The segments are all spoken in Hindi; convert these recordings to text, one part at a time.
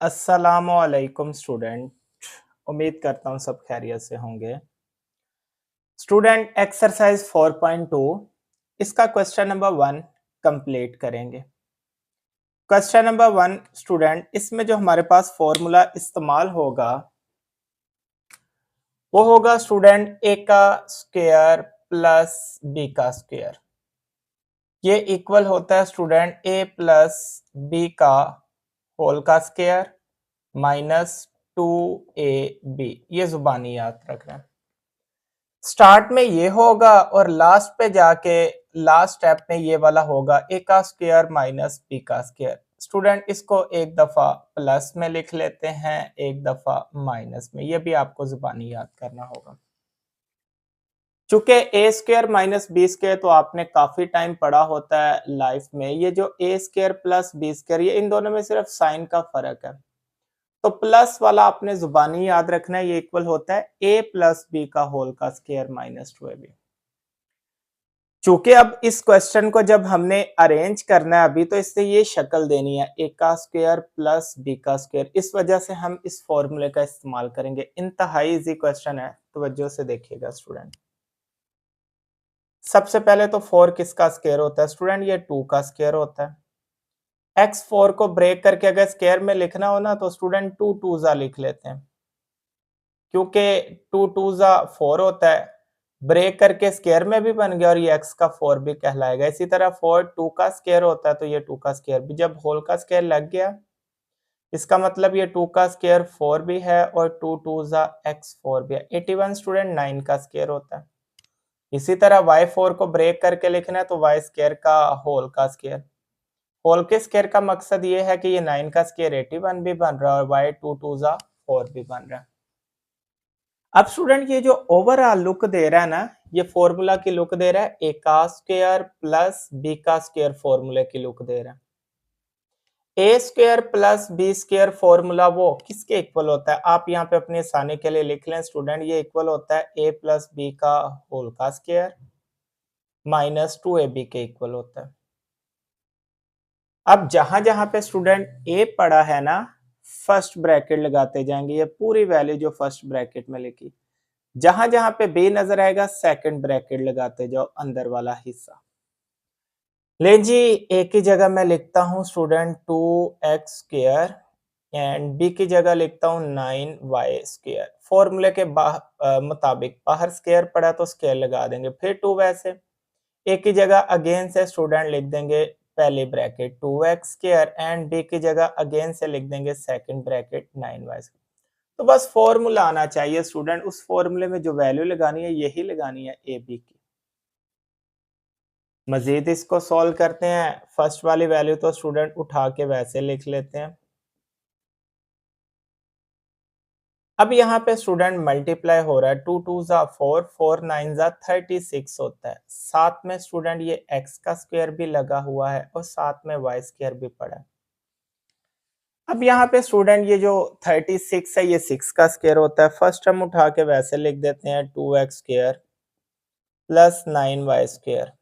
अस्सलामुअलैकुम स्टूडेंट। उम्मीद करता हूँ सब खैरियत से होंगे। स्टूडेंट एक्सरसाइज 4.2 इसका क्वेश्चन नंबर 1 कंप्लीट करेंगे। क्वेश्चन नंबर 1 स्टूडेंट, इसमें जो हमारे पास फॉर्मूला इस्तेमाल होगा वो होगा स्टूडेंट ए का स्क्वायर प्लस बी का स्क्वायर। ये इक्वल होता है स्टूडेंट ए प्लस बी का होल का स्क्वायर माइनस 2ab। ये जुबानी याद रखना। स्टार्ट में ये होगा और लास्ट पे जाके लास्ट स्टेप में ये वाला होगा ए का स्क्वायर माइनस बी का स्क्वायर। स्टूडेंट इसको एक दफा प्लस में लिख लेते हैं, एक दफा माइनस में। ये भी आपको जुबानी याद करना होगा। चूंकि ए स्क्वायर माइनस बी स्क्वायर तो आपने काफी टाइम पढ़ा होता है लाइफ में। ये जो ए स्क्वायर प्लस बी स्क्वायर, ये इन दोनों में सिर्फ साइन का फर्क है। तो प्लस वाला आपने जुबानी याद रखना है, ये इक्वल होता है ए प्लस बी का होल का स्क्वायर माइनस 2ab। चूंकि अब इस क्वेश्चन को जब हमने अरेंज करना है अभी, तो इससे ये शक्ल देनी है ए का स्क्वायर प्लस बी का स्क्वायर। इस वजह से हम इस फॉर्मूले का इस्तेमाल करेंगे। इंतहाई इजी क्वेश्चन है, तवज्जो से देखिएगा स्टूडेंट। सबसे पहले तो 4 किसका स्क्वायर होता है स्टूडेंट? ये 2 का स्क्वायर होता है। x4 को ब्रेक करके अगर स्क्वायर में लिखना हो ना तो स्टूडेंट 2 2 लिख लेते हैं, क्योंकि 2 2 4 होता है। ब्रेक करके स्क्वायर में भी बन गया और ये x का 4 भी कहलाएगा। इसी तरह 4 2 का स्क्वायर होता है तो ये 2 का स्क्वायर भी। जब होल का स्क्वायर लग गया इसका मतलब ये 2 का स्क्वायर 4 भी है और 2 2 x4 भी है। 81 स्टूडेंट 9 का स्क्वायर होता है। इसी तरह y4 को ब्रेक करके लिखना है तो y स्क्वायर का होल का स्क्वायर। होल के स्क्वायर का मकसद ये है कि ये 9 का स्क्वायर 81 भी बन रहा है और y 2 2 4 भी बन रहा है। अब स्टूडेंट ये जो ओवरऑल लुक दे रहा है ना, ये फॉर्मूला की लुक दे रहा है ए का स्क्वायर प्लस बी का स्क्वायर फॉर्मूले की लुक दे रहा है। A square plus B square formula वो किसके इक्वल होता है? आप यहाँ पे अपने आसानी के लिए लिख लें स्टूडेंट, ये इक्वल होता है ए प्लस बी का होल का स्क्वायर माइनस 2ab के इक्वल होता है। अब जहां जहां पे स्टूडेंट ए पड़ा है ना, फर्स्ट ब्रैकेट लगाते जाएंगे। ये पूरी वैल्यू जो फर्स्ट ब्रैकेट में लिखी, जहां जहां पे बी नजर आएगा सेकंड ब्रैकेट लगाते जाओ, अंदर वाला हिस्सा। ले जी, ए की जगह मैं लिखता हूं student 2x square and B की जगह लिखता हूं 9y स्क्वायर। फॉर्मूले के मुताबिक बाहर स्क्वायर पड़ा तो स्क्वायर लगा देंगे, फिर 2 वैसे। ए की जगह अगेन से स्टूडेंट लिख देंगे पहले bracket 2x square and B की जगह अगेन से लिख देंगे सेकंड ब्रैकेट 9y। तो बस फॉर्मूला आना चाहिए स्टूडेंट। उस फॉर्मूले में जो वैल्यू लगानी है यही लगानी है ए बी की। मजीद इसको सॉल्व करते हैं। फर्स्ट वाली वैल्यू तो स्टूडेंट उठा के वैसे लिख लेते हैं। अब यहाँ पे स्टूडेंट मल्टीप्लाई हो रहा है, 2 2 4, 4 9 36 होता है। साथ में स्टूडेंट ये x का स्क्वायर भी लगा हुआ है और साथ में y स्क्वायर भी पड़ा है। अब यहाँ पे स्टूडेंट ये जो 36 है ये 6 का स्क्वायर होता है। फर्स्ट हम उठा के वैसे लिख देते हैं 2x square plus 9y square.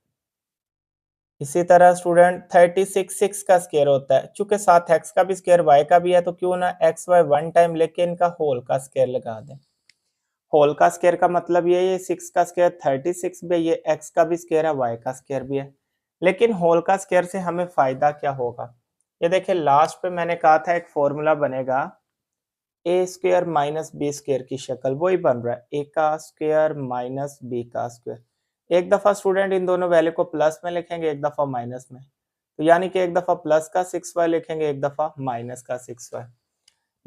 इसी तरह स्टूडेंट 36 6 का स्क्वायर होता है। चूंकि साथ x का भी स्क्वायर y का भी है तो क्यों ना x y वन टाइम लेके इनका होल का स्क्वायर लगा दें। होल का स्क्वायर का मतलब ये 6 का स्क्वायर 36 भी, ये x का भी स्क्वायर है y का स्क्वायर भी है। लेकिन होल का स्क्वायर से हमें फायदा क्या होगा? ये देखिए लास्ट पे मैंने कहा था एक फॉर्मूला बनेगा ए स्क्वायर माइनस बी स्क्वायर की शक्ल, वही बन रहा है ए का स्क्वायर माइनस बी का स्क्वायर। एक दफा स्टूडेंट इन दोनों वैल्यू को प्लस में लिखेंगे, एक दफा माइनस में। तो यानी कि एक दफा प्लस का 6y लिखेंगे, एक दफा माइनस का 6y।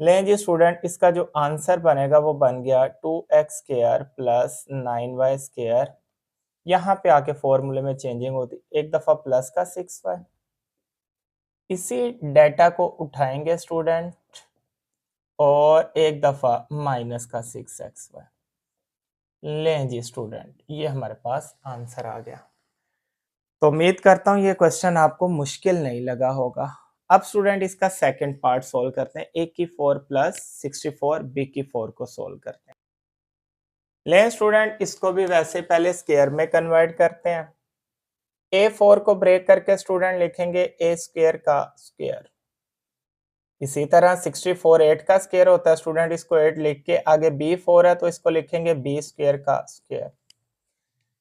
लें जी स्टूडेंट, इसका जो आंसर बनेगा वो बन गया 2x square plus 9y square. यहाँ पे आके फॉर्मूले में चेंजिंग होती, एक दफा प्लस का 6y। इसी डेटा को उठाएंगे स्टूडेंट और एक दफा माइनस का 6xy। लें जी स्टूडेंट, ये हमारे पास आंसर आ गया। तो उम्मीद करता हूँ ये क्वेश्चन आपको मुश्किल नहीं लगा होगा। अब स्टूडेंट इसका सेकंड पार्ट सोल्व करते हैं। ए की 4 प्लस 64 बी की 4 को सोल्व करते हैं। लें स्टूडेंट, इसको भी वैसे पहले स्क्वायर में कन्वर्ट करते हैं। A4 को ब्रेक करके स्टूडेंट लिखेंगे ए स्क्वायर का स्क्वायर इसी तरह 64 8 का स्क्वायर होता है स्टूडेंट, इसको 8 लिख के आगे b 4 है तो इसको लिखेंगे b स्क्वायर का स्क्वायर।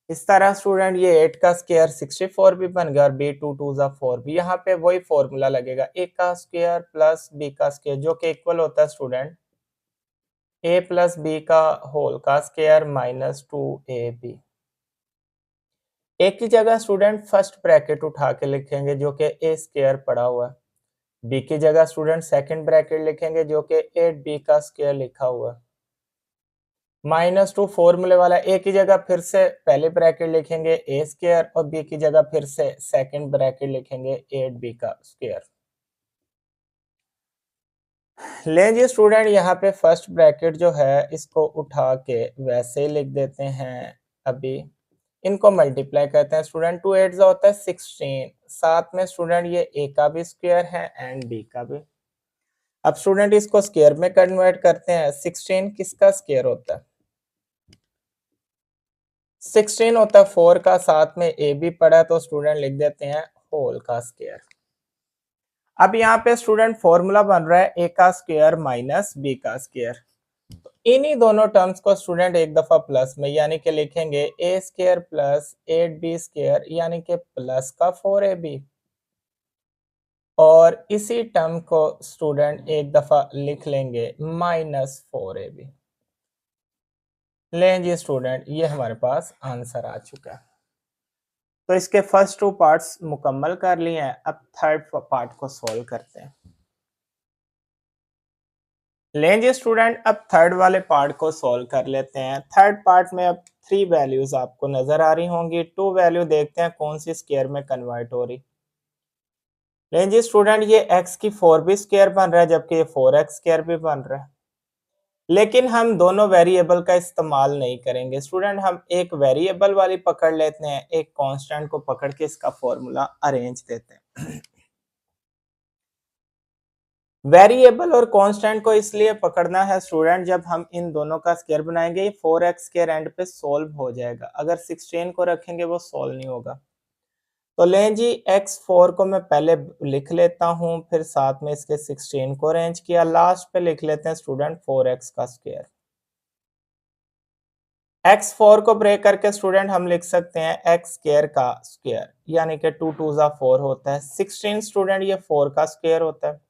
इस तरह स्टूडेंट ये 8 का स्क्वायर 64 भी बन गया और b 2 2 जा 4 भी। यहाँ पे वही फॉर्मूला लगेगा a का स्क्वायर प्लस b का स्क्वायर जो कि इक्वल होता है स्टूडेंट a प्लस b का होल का स्क्वायर माइनस 2ab। एक की जगह स्टूडेंट फर्स्ट ब्रैकेट उठा के लिखेंगे जो कि a स्क्वायर पड़ा हुआ है, b की जगह स्टूडेंट सेकंड ब्रैकेट लिखेंगे जो कि 8b का स्क्वायर लिखा हुआ है, माइनस 2 फॉर्मूले वाला। a की जगह फिर से पहले ब्रैकेट लिखेंगे a स्क्वायर और b की जगह फिर से सेकंड ब्रैकेट लिखेंगे 8b का स्क्वायर। लें जी स्टूडेंट यहाँ पे फर्स्ट ब्रैकेट जो है इसको उठा के वैसे ही लिख देते हैं, अभी इनको मल्टीप्लाई करते हैं स्टूडेंट। 2 8 होता है 16, साथ में स्टूडेंट ये a का भी स्क्वायर है एंड b का भी। अब स्टूडेंट इसको स्क्वायर में कन्वर्ट करते हैं। 16 किसका स्क्वायर होता है? 16 होता है 4 का, साथ में a भी पड़ा है तो स्टूडेंट लिख देते हैं होल का स्क्वायर। अब यहाँ पे स्टूडेंट फॉर्मूला बन रहा है a का स्क्वायर माइनस b का स्क्वायर। इन्हीं दोनों टर्म्स को स्टूडेंट एक दफा प्लस में यानी कि लिखेंगे a square plus 8b square यानी कि प्लस का 4ab, और इसी टर्म को स्टूडेंट एक दफा लिख लेंगे माइनस 4ab। लें जी स्टूडेंट ये हमारे पास आंसर आ चुका है। तो इसके फर्स्ट 2 पार्ट्स मुकम्मल कर लिए हैं, अब थर्ड पार्ट को सॉल्व करते हैं। लें जी स्टूडेंट अब थर्ड वाले पार्ट को सॉल्व कर लेते हैं। थर्ड पार्ट में अब 3 वैल्यूज आपको नजर आ रही होंगी, 2 वैल्यू देखते हैं कौन सी स्क्वायर में कन्वर्ट हो रही। लें जी स्टूडेंट ये x की 4b स्क्वायर बन रहा है जबकि ये 4x स्क्वायर भी बन रहा है, लेकिन हम दोनों वेरिएबल का इस्तेमाल नहीं करेंगे स्टूडेंट। हम एक वेरिएबल वाली पकड़ लेते हैं, एक कांस्टेंट को पकड़ के इसका फॉर्मूला अरेंज देते हैं। वेरिएबल और कांस्टेंट को इसलिए पकड़ना है स्टूडेंट, जब हम इन दोनों का स्क्वायर बनाएंगे ये 4x स्क्वायर एंड पे सोल्व हो जाएगा, अगर 16 को रखेंगे वो सोल्व नहीं होगा। तो लें जी x4 को मैं पहले लिख लेता हूं, फिर साथ में इसके 16 को अरेंज किया, लास्ट पे लिख लेते हैं स्टूडेंट 4x का स्क्वायर। x4 को ब्रेक करके स्टूडेंट हम लिख सकते हैं x स्क्वायर का स्क्वायर यानी कि 2 2 जा 4 होता है। 16 स्टूडेंट ये 4 का स्क्वायर होता है।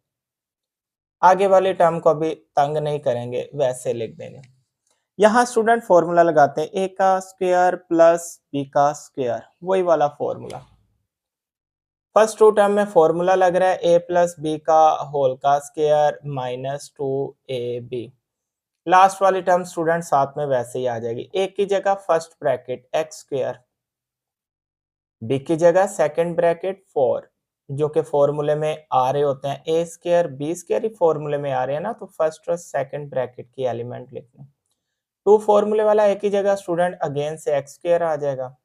आगे वाली टर्म को अभी तंग नहीं करेंगे, वैसे लिख देंगे। यहाँ स्टूडेंट फॉर्मूला लगाते हैं a का स्क्वायर प्लस b का स्क्वायर, वही वाला फॉर्मूला। फर्स्ट 2 टर्म में फॉर्मूला लग रहा है a प्लस बी का होल का स्क्वायर माइनस 2ab। लास्ट वाली टर्म स्टूडेंट साथ में वैसे ही आ जाएगी। a की जगह first bracket x square, b की जगह सेकंड ब्रैकेट 4 जो कि फॉर्मूले में आ रहे होते हैं a स्क्वायर b स्क्वायर ही फॉर्मूले में आ रहे हैं ना, तो फर्स्ट और सेकंड ब्रैकेट की एलिमेंट लिखना। 2 फॉर्मूले वाला a की जगह स्टूडेंट अगेन से x स्क्वायर आ जाएगा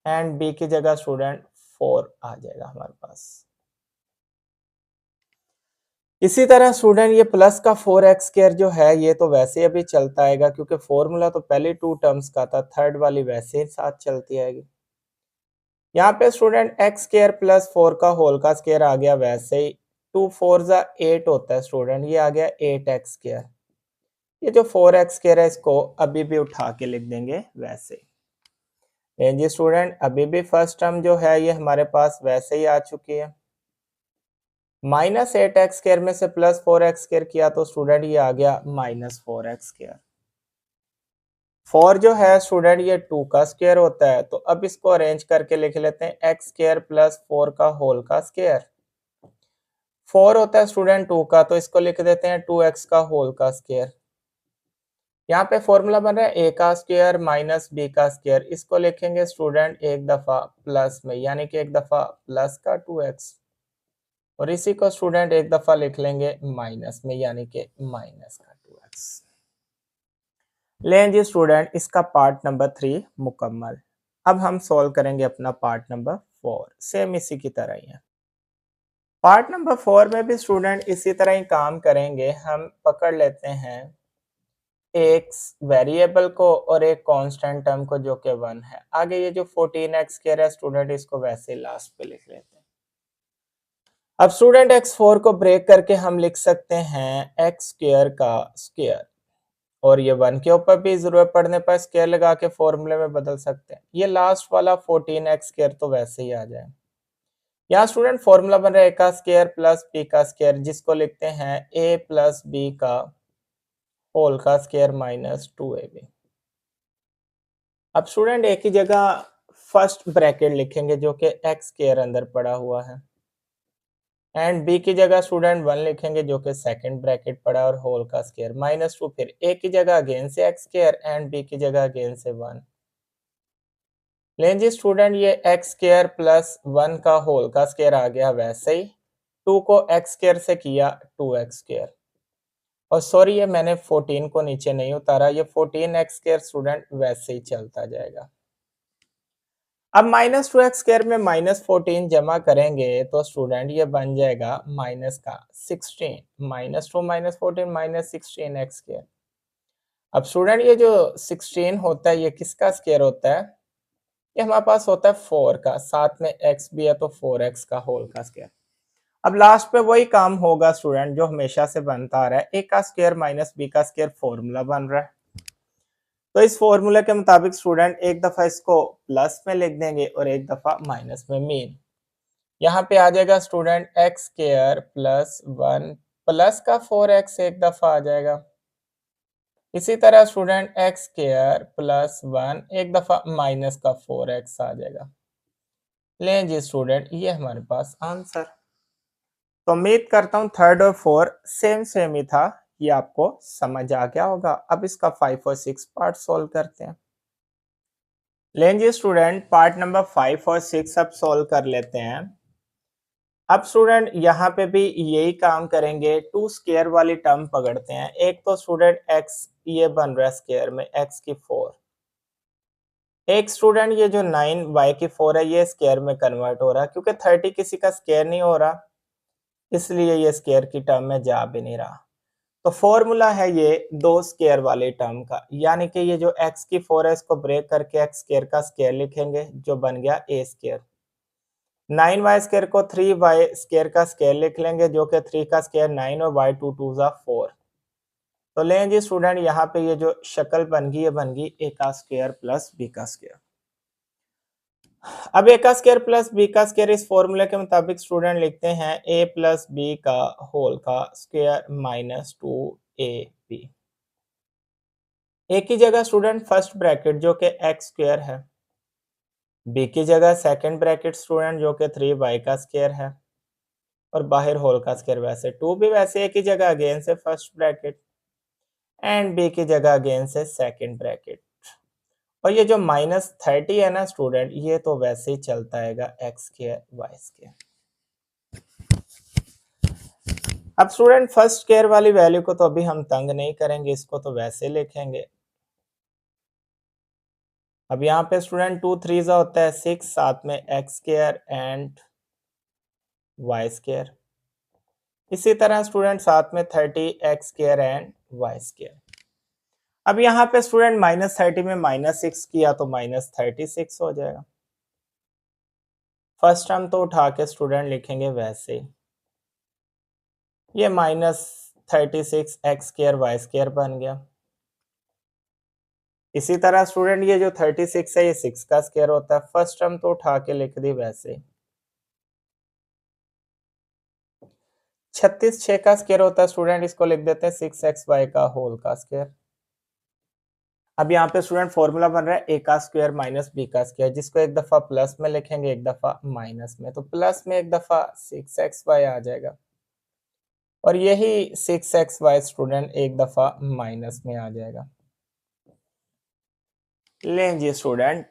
एंड b की जगह स्टूडेंट 4 आ जाएगा हमारे पास। इसी तरह स्टूडेंट ये प्लस का 4x स्क्वायर जो है ये तो वैसे अभी चलता आएगा क्योंकि फॉर्मूला तो पहले 2 टर्म्स का था, थर्ड वाली वैसे ही साथ चलती आएगी। यहाँ पे स्टूडेंट x स्क्वायर प्लस 4 का होल का स्क्वायर आ गया वैसे ही, 2 4 जा 8 होता है स्टूडेंट, ये आ गया 8x स्क्वायर। ये जो 4x स्क्वायर है इसको अभी भी उठा के लिख देंगे वैसे। जी स्टूडेंट अभी भी फर्स्ट टर्म जो है ये हमारे पास वैसे ही आ चुकी है। माइनस 8x स्क्वायर में से प्लस 4x स्क्वायर किया तो स्टूडेंट ये आ गया माइनस 4x स्क्वायर। 4 जो है स्टूडेंट ये 2 का स्क्वायर होता है, तो अब इसको अरेंज करके लिख लेते हैं x स्क्वायर प्लस 4 का होल का स्क्वायर। 4 होता है स्टूडेंट 2 का, तो इसको लिख देते हैं 2x का होल का स्क्वायर। यहाँ पे फॉर्मूला बन रहा है a का स्क्वायर माइनस b का स्क्वायर, इसको लिखेंगे स्टूडेंट एक दफा प्लस में यानी कि एक दफा प्लस का 2x, और इसी को स्टूडेंट एक दफा लिख लेंगे माइनस में यानी कि माइनस का 2x। लें जी स्टूडेंट इसका पार्ट नंबर 3 मुकम्मल। अब हम सॉल्व करेंगे अपना पार्ट नंबर 4, सेम इसी की तरह ही है। पार्ट नंबर 4 में भी स्टूडेंट इसी तरह ही काम करेंगे। हम पकड़ लेते हैं एक वेरिएबल को और एक कांस्टेंट टर्म को जो कि 1 है। आगे ये जो 14x स्क्वायर है स्टूडेंट इसको वैसे लास्ट पे लिख लेते हैं। अब स्टूडेंट x4 को ब्रेक करके हम लिख सकते हैं x स्क्वायर का स्क्वायर, और ये 1 के ऊपर भी जरूरत पड़ने पर स्क्वायर लगा के फॉर्मूले में बदल सकते हैं। ये लास्ट वाला 14x स्क्वायर तो वैसे ही आ जाए। यहाँ स्टूडेंट फॉर्मूला बन रहा है a का स्क्वायर प्लस b का स्क्वायर, जिसको लिखते हैं a प्लस b का होल का स्क्वायर माइनस 2ab। अब स्टूडेंट a की जगह फर्स्ट ब्रैकेट लिखेंगे जो कि x स्क्वायर अंदर पड़ा हुआ है, एंड b की जगह स्टूडेंट 1 लिखेंगे जो कि सेकंड ब्रैकेट पड़ा और होल का स्क्वायर माइनस 2, फिर a की जगह अगेन से x स्क्वायर एंड b की जगह अगेन से 1। लेकिन जी स्टूडेंट ये x स्क्वायर प्लस 1 का होल का स्क्वायर आ गया वैसे ही, 2 को x स्क्वायर से किया 2x स्क्वायर, और सॉरी ये मैंने 14 को नीचे नहीं उतारा, ये 14x स्क्वायर स्टूडेंट वैसे ही चलता जाएगा। अब माइनस 2x स्क्वायर में माइनस 14 जमा करेंगे तो स्टूडेंट ये बन जाएगा माइनस का 16, minus 2 minus 14 minus 16x square. अब स्टूडेंट ये जो 16 होता है ये किसका स्क्वायर होता है? ये हमारे पास होता है 4 का, साथ में x भी है तो 4x का होल का स्क्वायर। अब लास्ट पे वही काम होगा स्टूडेंट जो हमेशा से बनता आ रहा है, a का स्क्वायर माइनस b का स्क्वायर फॉर्मूला बन रहा है। तो इस फॉर्मूले के मुताबिक स्टूडेंट एक दफा इसको प्लस में लिख देंगे और एक दफा माइनस में। मीन यहाँ पे आ जाएगा student x square plus 1 plus का 4x एक दफा आ जाएगा। इसी तरह स्टूडेंट एक्स स्क्वायर प्लस 1 एक दफा माइनस का 4x आ जाएगा। लें जी स्टूडेंट ये हमारे पास आंसर। तो उम्मीद करता हूँ थर्ड और फोर्थ सेम ही था, ये आपको समझ आ गया होगा। अब इसका 5 और 6 पार्ट सॉल्व करते हैं। लें जी स्टूडेंट पार्ट नंबर 5 और 6 अब सॉल्व कर लेते हैं। अब स्टूडेंट यहाँ पे भी यही काम करेंगे, 2 स्क्वायर वाली टर्म पकड़ते हैं। एक तो स्टूडेंट x ये बन रहा है स्क्वायर में x की 4, एक स्टूडेंट ये जो 9 y की 4 है ये स्क्वायर में कन्वर्ट हो रहा है, क्योंकि 30 किसी का स्क्वायर नहीं हो रहा इसलिए ये स्क्वायर की टर्म में जा भी नहीं रहा। तो फॉर्मूला है ये 2 स्क्वायर वाले टर्म का, यानी कि ये जो x की 4 है इसको ब्रेक करके x स्क्वायर का स्क्वायर लिखेंगे जो बन गया a स्क्वायर। 9y स्क्वायर को 3y स्क्वायर का स्क्वायर लिख लेंगे जो कि 3 का स्क्वायर 9 और y 2 2 जा 4। तो लें जी स्टूडेंट यहाँ पे ये जो शक्ल बन गई ये बन गई a का स्क्वायर प्लस b का स्क्वायर। अब a का स्क्वायर प्लस b का स्क्वायर इस फॉर्मूले के मुताबिक स्टूडेंट लिखते हैं a प्लस b का होल का स्क्वायर माइनस 2ab। a की जगह स्टूडेंट फर्स्ट ब्रैकेट जो कि x स्क्वायर है, b की जगह सेकंड ब्रैकेट स्टूडेंट जो कि 3y का स्क्वायर है, और बाहर होल का स्क्वायर वैसे 2 भी वैसे a की जगह अगेन से फर्स्ट ब्रैकेट एंड b की जगह अगेन से सेकंड ब्रैकेट, और ये जो माइनस 30 है ना स्टूडेंट ये तो वैसे ही चलता आएगा x स्क्वायर y स्क्वायर। अब स्टूडेंट फर्स्ट स्क्वायर वाली वैल्यू को तो अभी हम तंग नहीं करेंगे, इसको तो वैसे लिखेंगे। अब यहाँ पे स्टूडेंट 2 3 होता है 6, साथ में x square and y square. इसी तरह स्टूडेंट साथ में 30 x square and y square. अब यहाँ पे स्टूडेंट माइनस 30 में माइनस 6 किया तो माइनस 36 हो जाएगा। फर्स्ट टर्म तो उठा के स्टूडेंट लिखेंगे वैसे, ये minus 36 x square y square बन गया। इसी तरह स्टूडेंट ये जो 36 है ये 6 का स्क्वायर होता है, फर्स्ट टर्म तो उठा के लिख दी वैसे। 36 6 का स्क्वायर होता है स्टूडेंट, इसको लिख देते हैं 6xy का होल का स्क्वायर। अब यहाँ पे स्टूडेंट फॉर्मूला बन रहा है a का स्क्वायर माइनस b का स्क्वायर, जिसको एक दफा प्लस में लिखेंगे एक दफा माइनस में, तो प्लस में एक दफा 6xy आ जाएगा और यही 6xy स्टूडेंट एक दफा माइनस में आ जाएगा। लें जी स्टूडेंट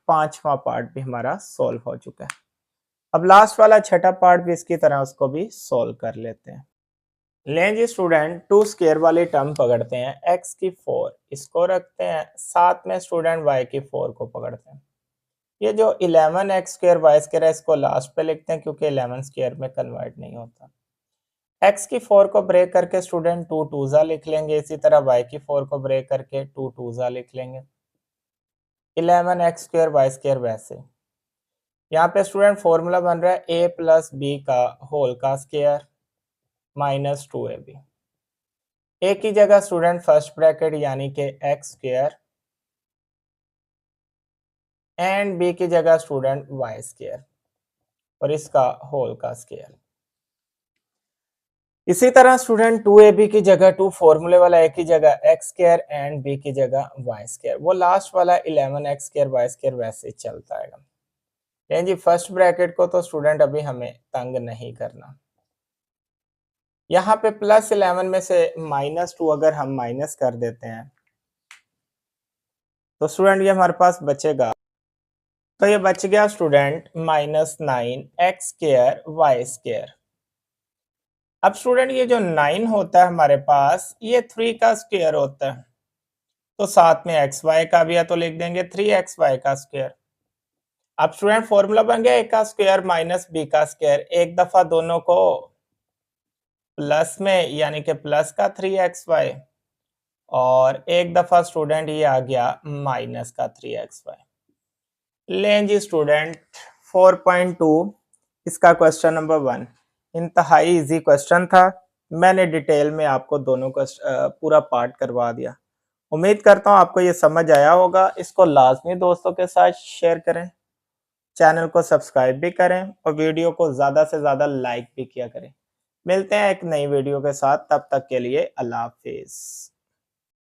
पांचवा पार्ट भी हमारा सॉल्व हो चुका है। अब लास्ट वाला छठा पार्ट भी इसकी तरह उसको भी सॉल्व कर लेते हैं। लें जी स्टूडेंट 2 स्क्वायर वाली टर्म पकड़ते हैं, x की 4 इसको रखते हैं, साथ में स्टूडेंट y की 4 को पकड़ते हैं। ये जो 11x स्क्वायर y स्क्वायर है इसको लास्ट पे लिखते हैं क्योंकि 11 स्क्वायर में कन्वर्ट नहीं होता। x की 4 को ब्रेक करके स्टूडेंट 2 2 लिख लेंगे, इसी तरह y की 4 को ब्रेक करके 2 2 लिख लेंगे। 11x स्क्वायर y स्क्वायर वैसे। यहाँ पे स्टूडेंट फॉर्मूला बन रहा है ए प्लस बी का होल का स्क्वायर माइनस 2ab। ए की जगह स्टूडेंट फर्स्ट ब्रैकेट यानी कि एक्स स्क्वायर एंड बी की जगह स्टूडेंट वाई स्क्वायर और इसका होल का स्क्वायर। इसी तरह स्टूडेंट 2ab की जगह 2 फॉर्मूले वाला ए की जगह एक्स स्क्वायर एंड बी की जगह वाई स्क्वायर, वो लास्ट वाला 11x स्क्वायर वाई स्क्वायर वैसे ही चलता है। यानी जी फर्स्ट ब्रैकेट को तो स्टूडेंट अभी हमें तंग नहीं करना। यहाँ पे प्लस 11 में से -2 अगर हम माइनस कर देते हैं तो स्टूडेंट ये हमारे पास बचेगा, तो ये बच गया student -9x square Y square. अब स्टूडेंट ये जो 9 होता है हमारे पास ये 3 का स्क्वायर होता है, तो साथ में एक्स वाई का भी है तो लिख देंगे 3xy का स्क्वायर। अब स्टूडेंट फॉर्मूला बन गया ए का स्क्वायर माइनस बी का स्क्वायर, एक दफा दोनों को प्लस में यानी कि प्लस का 3xy और एक दफा स्टूडेंट ये आ गया माइनस का 3xy। लें जी स्टूडेंट 4.2 इसका क्वेश्चन नंबर 1 इंतहाई इजी क्वेश्चन था। मैंने डिटेल में आपको दोनों का पूरा पार्ट करवा दिया। उम्मीद करता हूँ आपको ये समझ आया होगा। इसको लाजमी दोस्तों के साथ शेयर करें, चैनल को सब्सक्राइब भी करें और वीडियो को ज़्यादा से ज़्यादा लाइक भी किया करें। मिलते हैं एक नई वीडियो के साथ, तब तक के लिए अल्लाह हाफिज़।